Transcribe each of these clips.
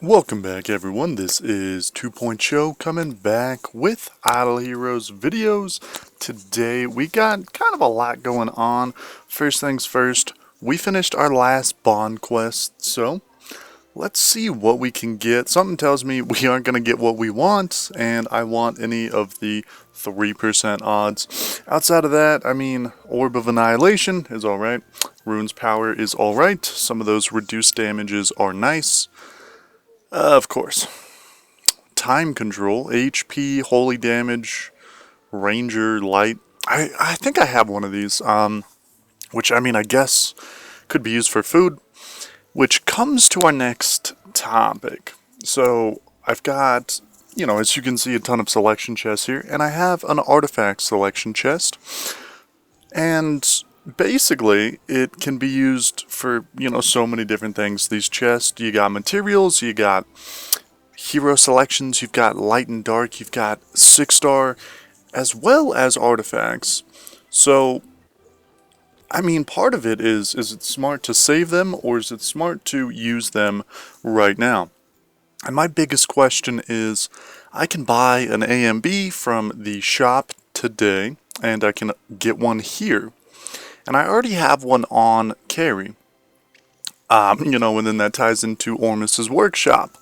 Welcome back everyone, this is 2 Show coming back with Idle Heroes videos. Today we got kind of a lot going on. First things first, we finished our last bond quest, so let's see what we can get. Something tells me we aren't going to get what we want, and I want any of the 3% odds. Outside of that, I mean, Orb of Annihilation is alright, Rune's Power is alright, some of those reduced damages are nice. Of course. Time control, HP, holy damage, ranger, light. I think I have one of these, which I mean I guess could be used for food, which comes to our next topic. So I've got, as you can see, a ton of selection chests here, and I have an artifact selection chest, and basically, it can be used for, so many different things. These chests, you got materials, you got hero selections, you've got light and dark, you've got 6-star, as well as artifacts. So, I mean, part of it is it smart to save them, or is it smart to use them right now? And my biggest question is, I can buy an AMB from the shop today, and I can get one here. And I already have one on carry, and then that ties into Ormus's workshop.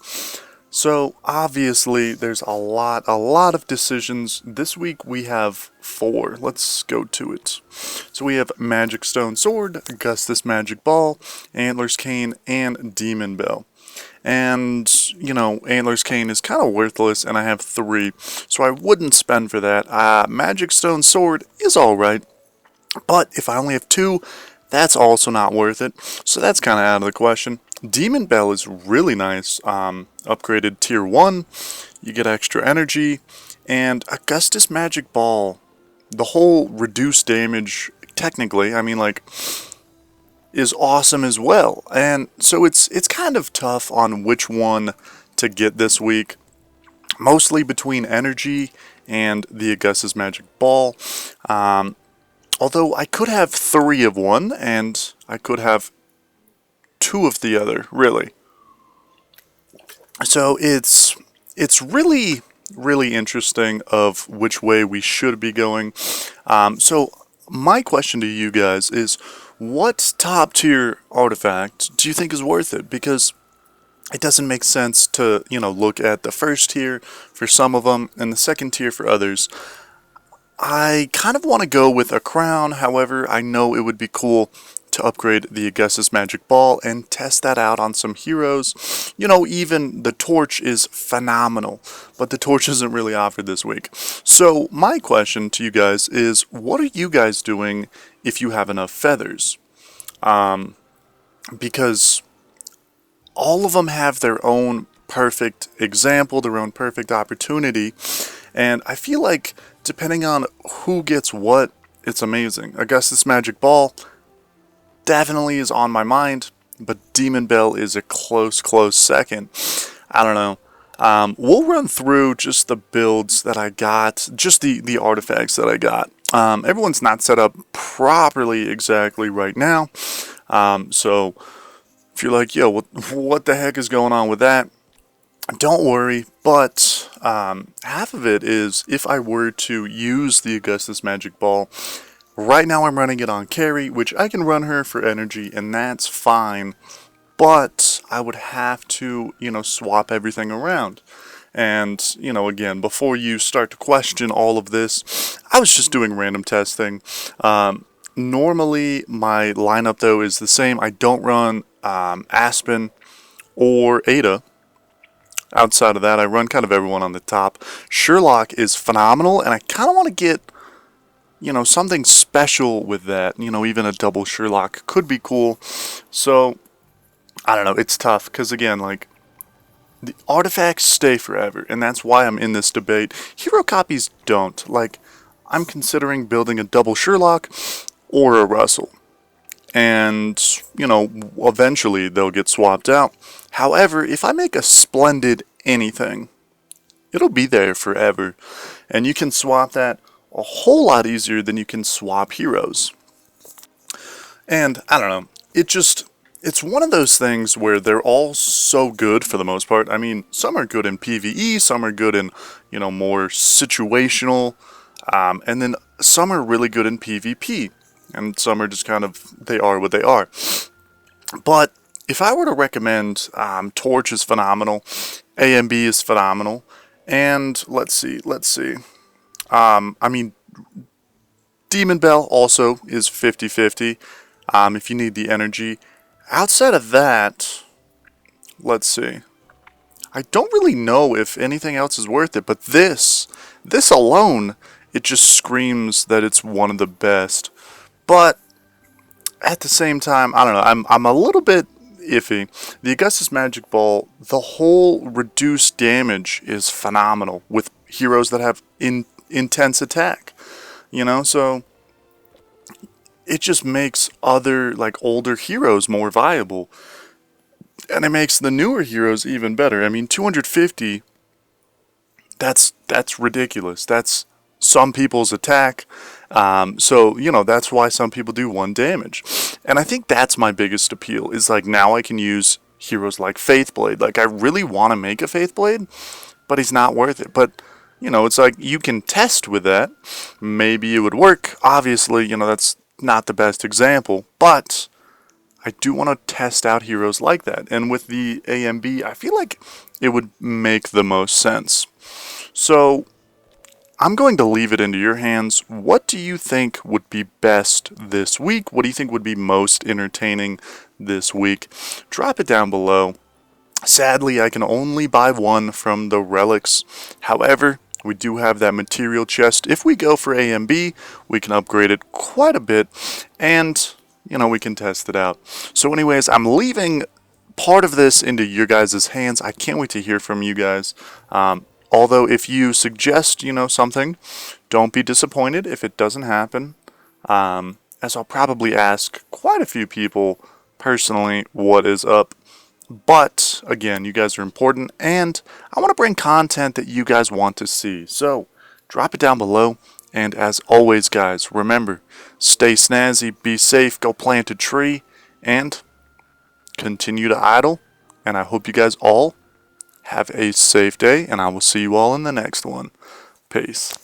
So obviously there's a lot of decisions. This week we have 4. Let's go to it. So we have Magic Stone Sword, Augustus Magic Ball, Antlers Cane, and Demon Bell. And, Antlers Cane is kind of worthless, and I have 3, so I wouldn't spend for that. Magic Stone Sword is alright. But if I only have 2, that's also not worth it. So that's kind of out of the question. Demon Bell is really nice. Upgraded tier 1. You get extra energy. And Augustus Magic Ball, the whole reduced damage, technically, is awesome as well. And so it's kind of tough on which one to get this week. Mostly between energy and the Augustus Magic Ball. Although I could have 3 of one, and I could have 2 of the other, really. So it's really interesting of which way we should be going. So my question to you guys is, what top tier artifact do you think is worth it? Because it doesn't make sense to, look at the first tier for some of them and the second tier for others. I kind of want to go with a crown, however, I know it would be cool to upgrade the Augustus Magic Ball and test that out on some heroes. Even the torch is phenomenal, but the torch isn't really offered this week. So my question to you guys is, what are you guys doing if you have enough feathers? Because all of them have their own perfect example, their own perfect opportunity, and I feel like depending on who gets what, it's amazing. Augustus Magic Ball definitely is on my mind, but Demon Bell is a close second. I don't know. We'll run through just the builds that I got, just the artifacts that I got. Everyone's not set up properly exactly right now, so if you're like, yo, what the heck is going on with that? Don't worry, but half of it is if I were to use the Augustus Magic Ball. Right now I'm running it on carry, which I can run her for energy, and that's fine. But I would have to, swap everything around. And, again, before you start to question all of this, I was just doing random testing. Normally my lineup, though, is the same. I don't run Aspen or Ada. Outside of that, I run kind of everyone on the top. Sherlock is phenomenal, and I kind of want to get, something special with that. Even a double Sherlock could be cool. So, I don't know, it's tough, because again, the artifacts stay forever, and that's why I'm in this debate. Hero copies don't. I'm considering building a double Sherlock or a Russell. And, eventually they'll get swapped out. However, if I make a splendid anything, it'll be there forever. And you can swap that a whole lot easier than you can swap heroes. And, I don't know, it's one of those things where they're all so good for the most part. I mean, some are good in PvE, some are good in, more situational, and then some are really good in PvP, and some are just kind of, they are what they are. But if I were to recommend, Torch is phenomenal, AMB is phenomenal, and let's see. I mean, Demon Bell also is 50-50, if you need the energy. Outside of that, let's see. I don't really know if anything else is worth it, but this alone, it just screams that it's one of the best. But at the same time, I don't know, I'm a little bit iffy. The Augustus Magic Ball, the whole reduced damage is phenomenal with heroes that have intense attack. So it just makes other, like, older heroes more viable. And it makes the newer heroes even better. I mean, 250, that's ridiculous. That's some people's attack. So, that's why some people do 1 damage. And I think that's my biggest appeal, is like, now I can use heroes like Faithblade. Like, I really want to make a Faithblade, but he's not worth it. But, it's like, you can test with that. Maybe it would work. Obviously, that's not the best example, but I do want to test out heroes like that. And with the AMB, I feel like it would make the most sense. So I'm going to leave it into your hands. What do you think would be best this week? What do you think would be most entertaining this week? Drop it down below. Sadly, I can only buy 1 from the relics. However, we do have that material chest. If we go for AMB, we can upgrade it quite a bit, and, we can test it out. So anyways, I'm leaving part of this into your guys' hands. I can't wait to hear from you guys. Although, if you suggest, something, don't be disappointed if it doesn't happen, as I'll probably ask quite a few people personally what is up. But, again, you guys are important, and I want to bring content that you guys want to see. So, drop it down below, and as always, guys, remember, stay snazzy, be safe, go plant a tree, and continue to idle. And I hope you guys all have a safe day, and I will see you all in the next one. Peace.